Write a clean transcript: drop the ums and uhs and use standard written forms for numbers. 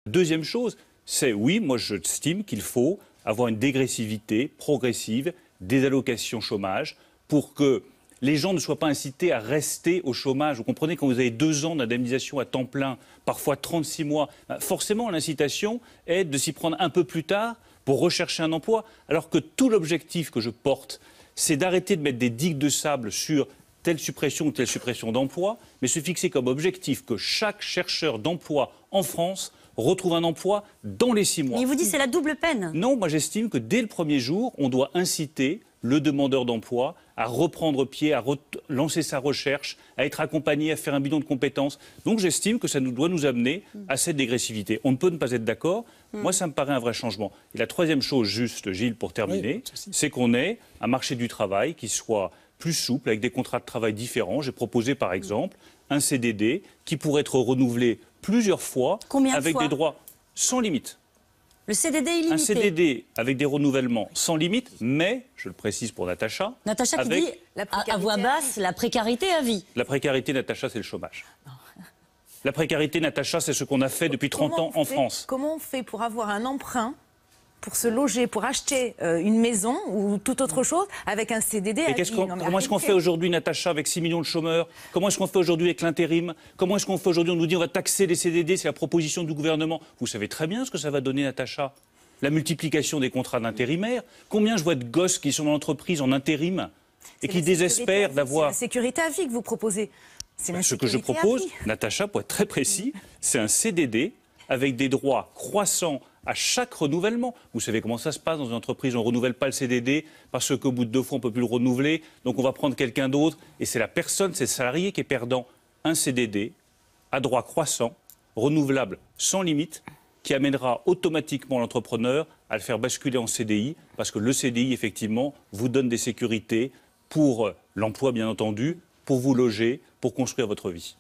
Deuxième chose, c'est oui, moi j'estime qu'il faut avoir une dégressivité progressive des allocations chômage pour que les gens ne soient pas incités à rester au chômage. Vous comprenez, quand vous avez 2 ans d'indemnisation à temps plein, parfois 36 mois, forcément l'incitation est de s'y prendre un peu plus tard pour rechercher un emploi. Alors que tout l'objectif que je porte, c'est d'arrêter de mettre des digues de sable sur telle suppression ou telle suppression d'emploi, mais se fixer comme objectif que chaque chercheur d'emploi en France retrouve un emploi dans les 6 mois. Mais il vous dit c'est la double peine. Non, moi j'estime que dès le premier jour, on doit inciter le demandeur d'emploi à reprendre pied, à lancer sa recherche, à être accompagné, à faire un bilan de compétences. Donc j'estime que ça doit nous amener à cette dégressivité. On ne peut ne pas être d'accord. Moi, ça me paraît un vrai changement. Et la troisième chose, juste, Gilles, pour terminer, c'est qu'on ait un marché du travail qui soit plus souple, avec des contrats de travail différents. J'ai proposé, par exemple, un CDD qui pourrait être renouvelé plusieurs fois, avec des droits sans limite. Le CDD illimité. Un CDD avec des renouvellements sans limite, mais, je le précise pour Natacha... Natacha qui dit, à voix basse, la précarité à vie. La précarité, Natacha, c'est le chômage. La précarité, Natacha, c'est ce qu'on a fait depuis 30 ans en France. Comment on fait pour avoir un emprunt, pour se loger, pour acheter une maison ou toute autre chose avec un CDD à vie? Comment est-ce qu'on fait aujourd'hui, Natacha, avec 6 millions de chômeurs? Comment est-ce qu'on fait aujourd'hui avec l'intérim? Comment est-ce qu'on fait aujourd'hui? On nous dit on va taxer les CDD, c'est la proposition du gouvernement. Vous savez très bien ce que ça va donner, Natacha. La multiplication des contrats d'intérimaires. Combien je vois de gosses qui sont dans l'entreprise en intérim et qui désespèrent d'avoir... C'est la sécurité à vie que vous proposez. Ce que je propose, Natacha, pour être très précis, c'est un CDD avec des droits croissants à chaque renouvellement. Vous savez comment ça se passe dans une entreprise, on ne renouvelle pas le CDD parce qu'au bout de 2 fois, on ne peut plus le renouveler, donc on va prendre quelqu'un d'autre, et c'est la personne, c'est le salarié qui est perdant. Un CDD à droit croissant, renouvelable sans limite, qui amènera automatiquement l'entrepreneur à le faire basculer en CDI, parce que le CDI, effectivement, vous donne des sécurités pour l'emploi, bien entendu, pour vous loger, pour construire votre vie.